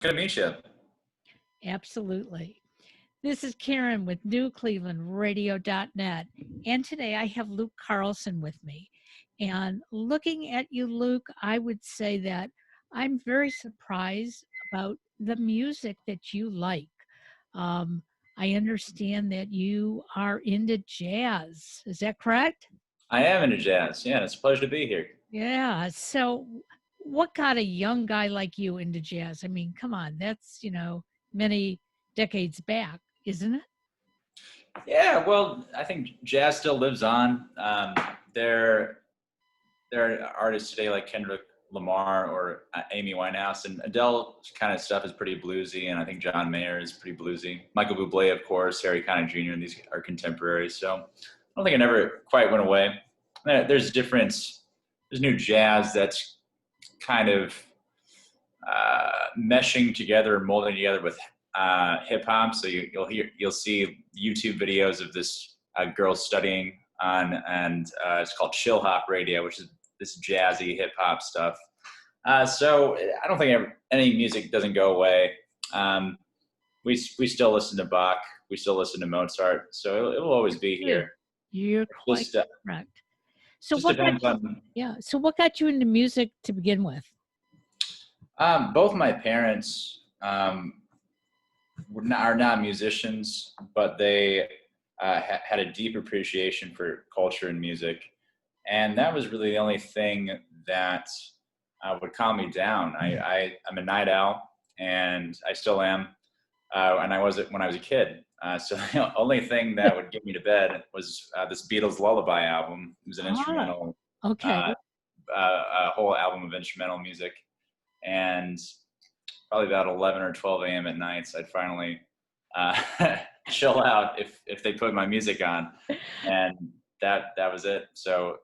Good to meet you. Absolutely. This is Karen with NewClevelandRadio.net. And today I have Luke Carlsen with me. And looking at you, Luke, I would say that I'm very surprised about the music that you like. Um, I understand that you are into jazz. Is that correct? I am into jazz. Yeah, it's a pleasure to be here. Yeah. So, what got a young guy like you into jazz? I mean, come on, that's, many decades back, isn't it? Yeah, well, I think jazz still lives on. There, there are artists today like Kendrick Lamar or Amy Winehouse, and Adele kind of stuff is pretty bluesy, and I think John Mayer is pretty bluesy. Michael Bublé, of course, Harry Connick Jr., and these are contemporaries. So I don't think it never quite went away. There's difference. There's new jazz that's kind of meshing together, molding together with hip hop. So you'll see YouTube videos of this girl studying on, and it's called chill hop radio, which is this jazzy hip hop stuff. So I don't think any music doesn't go away. We still listen to Bach, we still listen to Mozart, so it will always be here. You're quite Just correct. So just what got depends you, on. yeah. So what got you into music to begin with? Both my parents are not musicians, but they had a deep appreciation for culture and music. And that was really the only thing that would calm me down. I'm a night owl, and I still am. And I was it when I was a kid. So the only thing that would get me to bed was this Beatles Lullaby album. It was an instrumental, Okay. a whole album of instrumental music. And probably about 11 or 12 a.m. at nights, I'd finally chill out if they put my music on, and that was it. So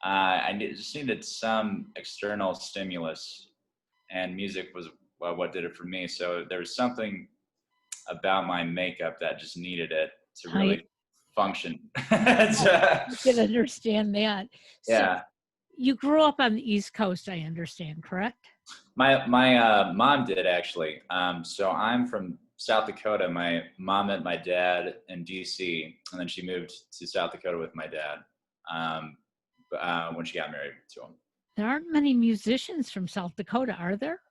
just needed some external stimulus, and music was what did it for me. So there was something about my makeup that just needed it to really function. I can understand that. Yeah. So you grew up on the East Coast, I understand, correct? My mom did, actually. So I'm from South Dakota. My mom met my dad in DC, and then she moved to South Dakota with my dad when she got married to him. There aren't many musicians from South Dakota, are there?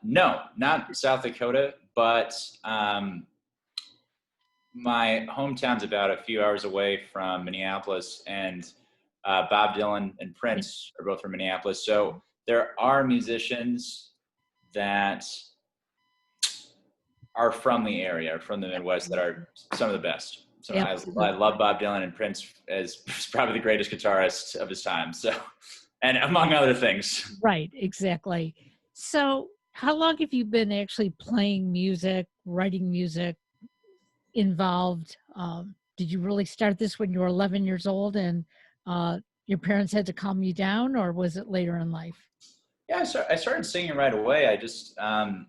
No, not South Dakota, but my hometown's about a few hours away from Minneapolis, and Bob Dylan and Prince are both from Minneapolis. So there are musicians that are from the area, from the Midwest, that are some of the best. So I love Bob Dylan, and Prince is probably the greatest guitarist of his time. So, and among other things. Right, exactly. So how long have you been actually playing music, writing music, involved? Did you really start this when you were 11 years old and your parents had to calm you down, or was it later in life? Yeah, I started singing right away. I just, when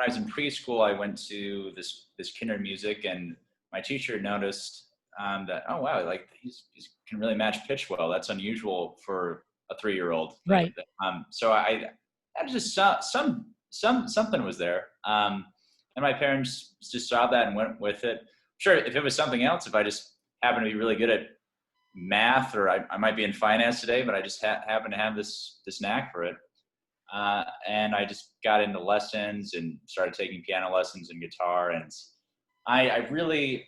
I was in preschool, I went to this kinder music, and my teacher noticed that, oh wow, like he's can really match pitch well. That's unusual for a 3-year-old. Right. So I just something was there, and my parents just saw that and went with it. Sure, if it was something else, if I just happened to be really good at math, or I might be in finance today, but I just happen to have this knack for it. And I just got into lessons and started taking piano lessons and guitar. And I really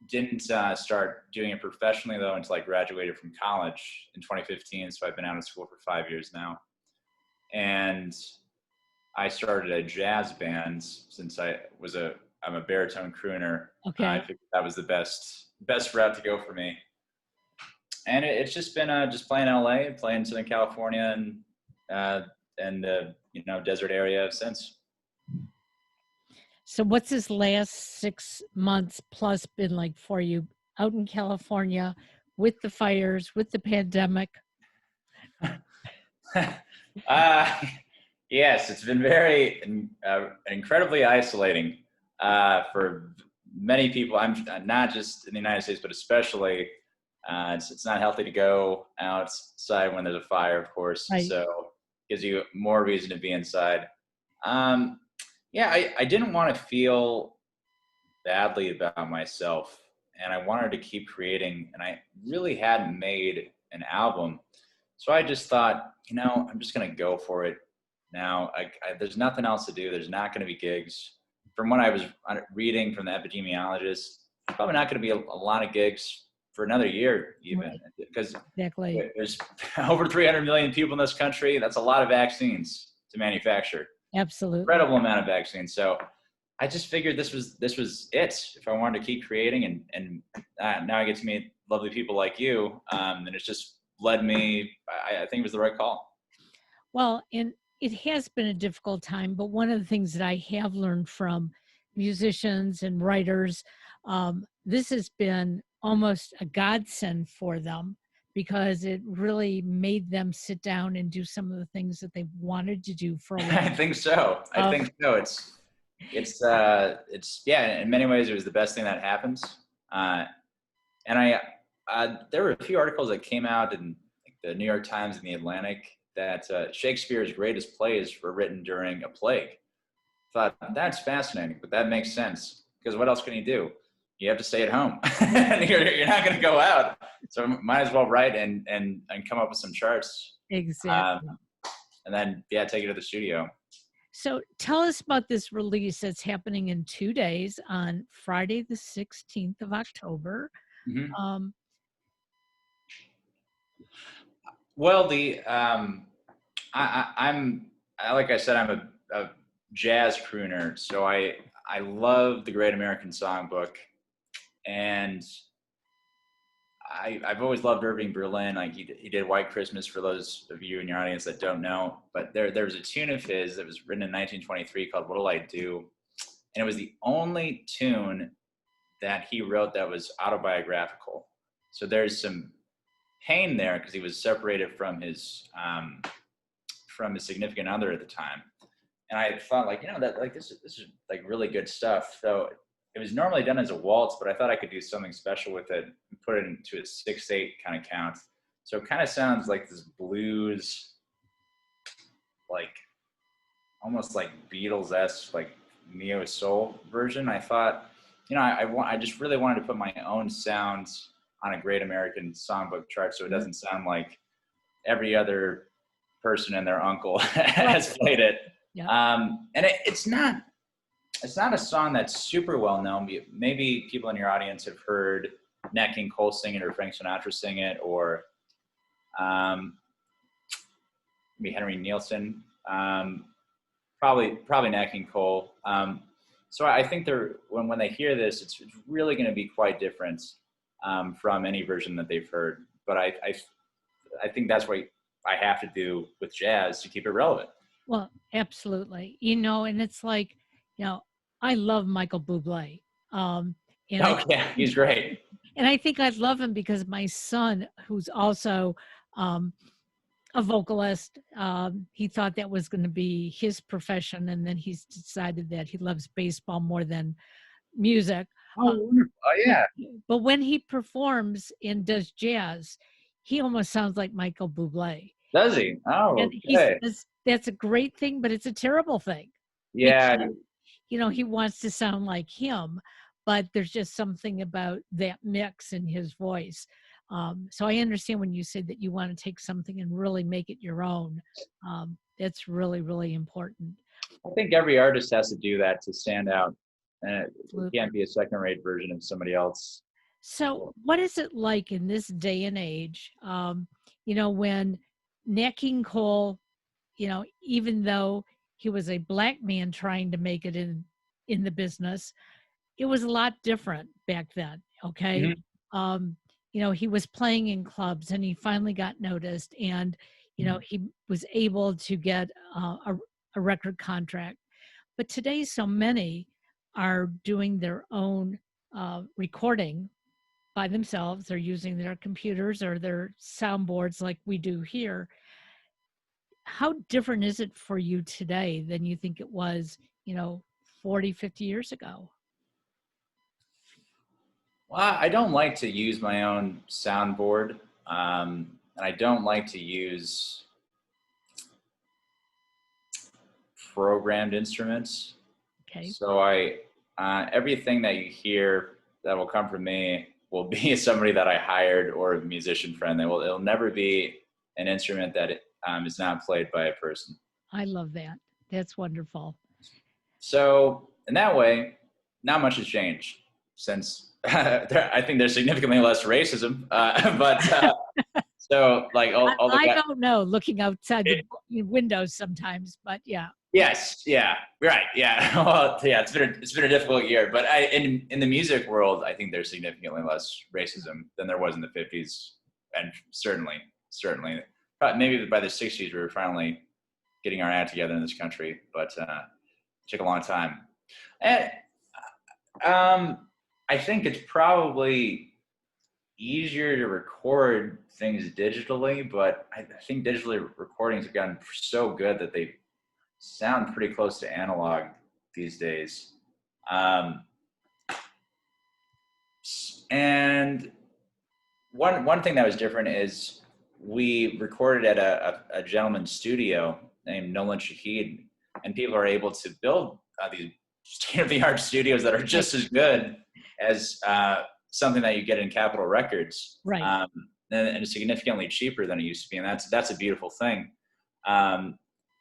didn't start doing it professionally, though, until I graduated from college in 2015. So I've been out of school for 5 years now. And I started a jazz band since I'm a baritone crooner. Okay. I figured that was the best route to go for me. And it's just been just playing LA, playing Southern California, and the desert area since. So what's this last 6 months plus been like for you out in California with the fires, with the pandemic? Yes, it's been very incredibly isolating for many people. I'm not just in the United States, but especially it's not healthy to go outside when there's a fire, of course. Right. So gives you more reason to be inside. Um, yeah, I didn't want to feel badly about myself, and I wanted to keep creating, and I really hadn't made an album. So I just thought, I'm just going to go for it now. There's nothing else to do. There's not going to be gigs. From what I was reading from the epidemiologist, probably not going to be a lot of gigs for another year, even, Right. because Exactly. there's over 300 million people in this country. That's a lot of vaccines to manufacture. Absolutely. Incredible amount of vaccines. So I just figured this was it. If I wanted to keep creating, and now I get to meet lovely people like you, and it's just led me. I think it was the right call. Well, and it has been a difficult time, but one of the things that I have learned from musicians and writers, this has been almost a godsend for them because it really made them sit down and do some of the things that they wanted to do for a long I time. think so. I think so. It's yeah. In many ways, it was the best thing that happens. And there were a few articles that came out in the New York Times and the Atlantic that Shakespeare's greatest plays were written during a plague. Thought that's fascinating, but that makes sense because what else can you do? You have to stay at home. you're not going to go out, so might as well write and come up with some charts. Exactly. And then take it to the studio. So tell us about this release that's happening in 2 days on Friday, the 16th of October. Mm-hmm. Um, Well, I'm like I said, I'm a jazz crooner, so I love the Great American Songbook, and I've always loved Irving Berlin. Like he did White Christmas, for those of you in your audience that don't know. But there was a tune of his that was written in 1923 called "What'll I Do," and it was the only tune that he wrote that was autobiographical. So there's some pain there because he was separated from his significant other at the time. And I thought, this is like really good stuff. So it was normally done as a waltz, but I thought I could do something special with it and put it into a 6/8 kind of count. So it kind of sounds like this blues, like almost like Beatles-esque, like neo soul version. I thought, I just really wanted to put my own sounds on a Great American Songbook chart, so it doesn't sound like every other person and their uncle has played it. Yeah. And it's not a song that's super well known. Maybe people in your audience have heard Nat King Cole sing it, or Frank Sinatra sing it, or maybe Henry Nielsen. Probably Nat King Cole. So I think when they hear this, it's really going to be quite different from any version that they've heard. But I think that's what I have to do with jazz to keep it relevant. Well, absolutely. And it's like, I love Michael Bublé. He's great. And I think I love him because my son, who's also a vocalist, he thought that was going to be his profession. And then he's decided that he loves baseball more than music. Oh, wonderful. Oh, yeah. But when he performs and does jazz, he almost sounds like Michael Bublé. Does he? Oh, and he says that's a great thing, but it's a terrible thing. Yeah. Because, he wants to sound like him, but there's just something about that mix in his voice. So I understand when you say that you want to take something and really make it your own. That's really, really important. I think every artist has to do that to stand out. And it can't be a second-rate version of somebody else. So what is it like in this day and age, when Nat King Cole, even though he was a Black man trying to make it in the business, it was a lot different back then. Okay. Mm-hmm. He was playing in clubs and he finally got noticed, and, he was able to get a record contract. But today, so many are doing their own recording by themselves. They're using their computers or their soundboards like we do here. How different is it for you today than you think it was, 40, 50 years ago? Well, I don't like to use my own soundboard. And I don't like to use programmed instruments. Okay. So everything that you hear that will come from me will be somebody that I hired or a musician friend. It'll never be an instrument that is not played by a person. I love that. That's wonderful. So in that way, not much has changed since I think there's significantly less racism. So like all the I guys. don't know, looking outside the windows sometimes, but yeah. Yes, yeah, right, yeah. Well, yeah, it's been a difficult year, but in the music world, I think there's significantly less racism than there was in the '50s, and certainly, probably, maybe by the '60s, we were finally getting our act together in this country, but it took a long time. And I think it's probably easier to record things digitally, but I think digitally recordings have gotten so good that they sound pretty close to analog these days. And one thing that was different is we recorded at a gentleman's studio named Nolan Shahid, and people are able to build these state-of-the-art studios that are just as good as something that you get in Capitol Records, Right. And it's significantly cheaper than it used to be, and that's a beautiful thing.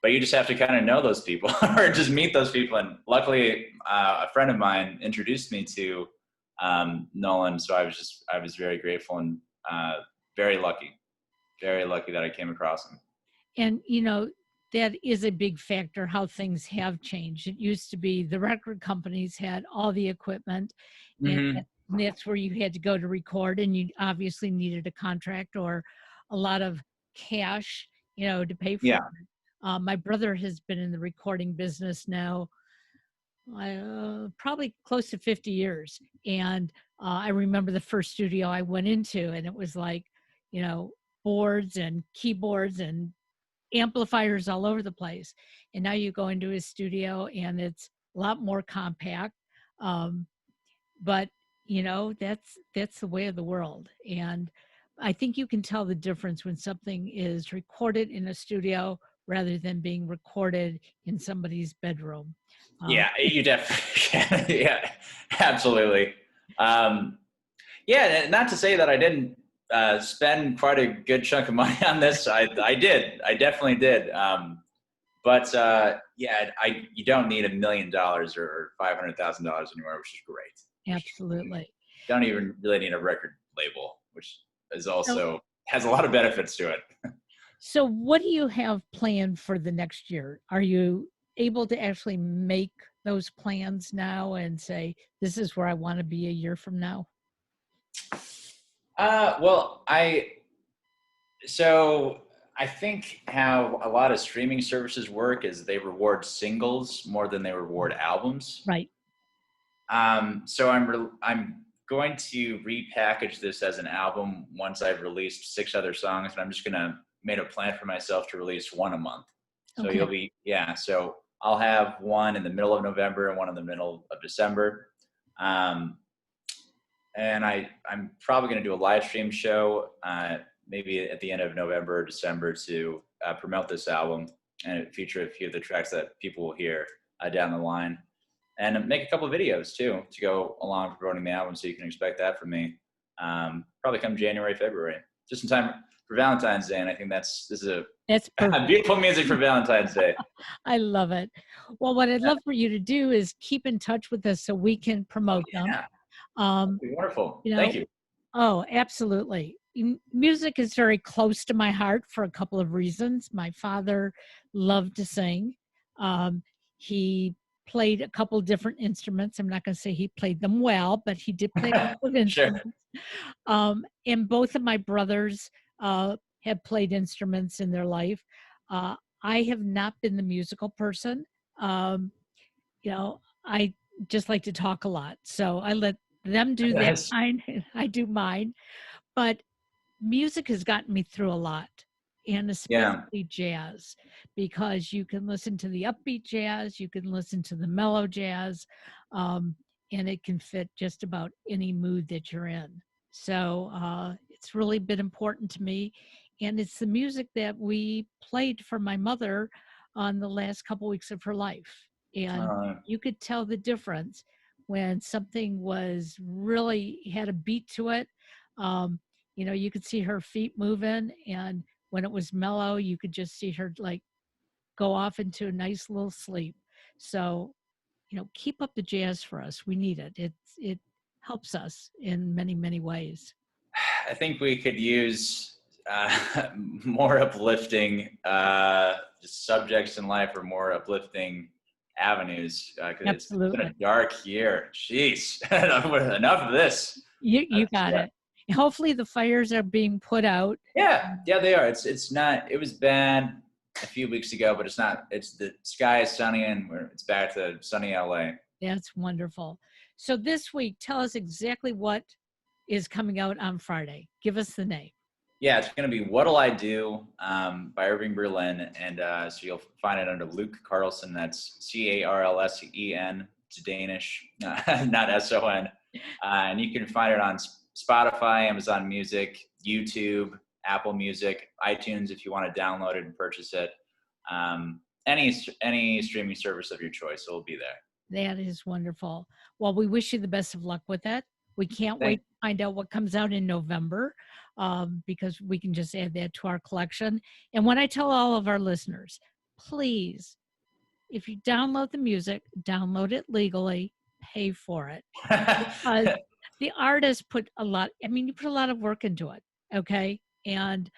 But you just have to kind of know those people or just meet those people. And luckily, a friend of mine introduced me to Nolan, so I was very grateful and very lucky that I came across him. And you know, that is a big factor, how things have changed. It used to be the record companies had all the equipment, Mm-hmm. and that's where you had to go to record, and you obviously needed a contract or a lot of cash, you know, to pay for Yeah. it. My brother has been in the recording business now probably close to 50 years. And I remember the first studio I went into, and it was like, you know, boards and keyboards and amplifiers all over the place. And now you go into his studio and it's a lot more compact. But you know, that's the way of the world. And I think you can tell the difference when something is recorded in a studio rather than being recorded in somebody's bedroom. Yeah, you definitely can. Yeah, absolutely. Yeah, not to say that I didn't spend quite a good chunk of money on this. I did. I definitely did. But yeah, you don't need $1 million or $500,000 anymore, which is great. Absolutely. Don't even really need a record label, which is also So, has a lot of benefits to it. so what do you have planned for the next year? Are you able to actually make those plans now and say, this is where I want to be a year from now? Well, so I think how a lot of streaming services work is they reward singles more than they reward albums. Right. So I'm going to repackage this as an album once I've released 6 other songs, and I'm just gonna make a plan for myself to release one a month. So Okay. so I'll have one in the middle of November and one in the middle of December. And I'm probably going to do a live stream show maybe at the end of November or December to promote this album and feature a few of the tracks that people will hear down the line. And make a couple of videos too to go along with promoting the album, so you can expect that from me probably come January, February, just in time for Valentine's Day. And I think this is That's perfect. beautiful music for Valentine's Day. I love it. Well, what I'd love for you to do is keep in touch with us so we can promote them. Yeah, Um, wonderful. you know, Thank you. Oh, absolutely. Music is very close to my heart for a couple of reasons. My father loved to sing. He played a couple different instruments. I'm not going to say he played them well, but he did play a couple of Sure. instruments. And both of my brothers have played instruments in their life. I have not been the musical person. You know, I just like to talk a lot. So I let them do that. Yes. I do mine. But music has gotten me through a lot, and Yeah. especially jazz, because you can listen to the upbeat jazz, you can listen to the mellow jazz, and it can fit just about any mood that you're in. So it's really been important to me. And it's the music that we played for my mother on the last couple weeks of her life. And Uh, you could tell the difference when something was really had a beat to it. Um, you could see her feet moving, and when it was mellow, you could just see her like go off into a nice little sleep. So, keep up the jazz for us. We need it. It helps us in many, many ways. I think we could use more uplifting subjects in life, or more uplifting avenues, because it's been a Absolutely. dark year. Jeez, enough of this. You got Yeah. it. Hopefully the fires are being put out. Yeah, they are. It's not. It was bad a few weeks ago, but it's not. It's the sky is sunny, and it's back to sunny LA. That's wonderful. So this week, tell us exactly what is coming out on Friday. Give us the name. Yeah, it's going to be "What'll I Do" by Irving Berlin, and so you'll find it under Luke Carlsen. That's Carlsen. It's Danish, not SON. And you can find it on Spotify, Amazon Music, YouTube, Apple Music, iTunes if you want to download it and purchase it. Any streaming service of your choice, it will be there. That is wonderful. Well, we wish you the best of luck with it. We can't wait to find out what comes out in November, because we can just add that to our collection. And when I tell all of our listeners, please, if you download the music, download it legally, pay for it. Because the artist put a lot, you put a lot of work into it, okay? And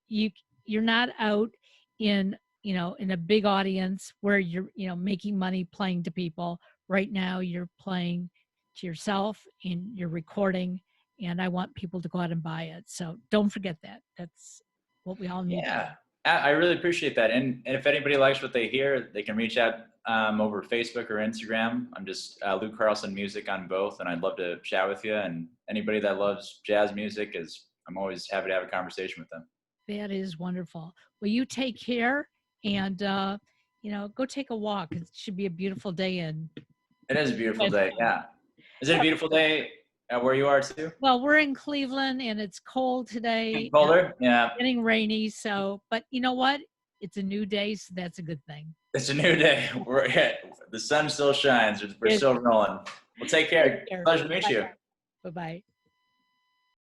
you're not out in a big audience where you're making money playing to people. Right now you're playing to yourself and you're recording, and I want people to go out and buy it. So don't forget that. That's what we all need. Yeah, I really appreciate that. And if anybody likes what they hear, they can reach out over Facebook or Instagram. I'm just Luke Carlsen Music on both, and I'd love to chat with you. And anybody that loves jazz music, I'm always happy to have a conversation with them. That is wonderful. Well, you take care, and go take a walk. It should be a beautiful day. It is a beautiful day. Yeah. Is it a beautiful day where you are too? Well, we're in Cleveland, and it's cold today. It's colder? Yeah. Getting rainy. So, but you know what? It's a new day, so that's a good thing. It's a new day. The sun still shines. We're still rolling. Well, take care. Pleasure to meet you. Bye-bye.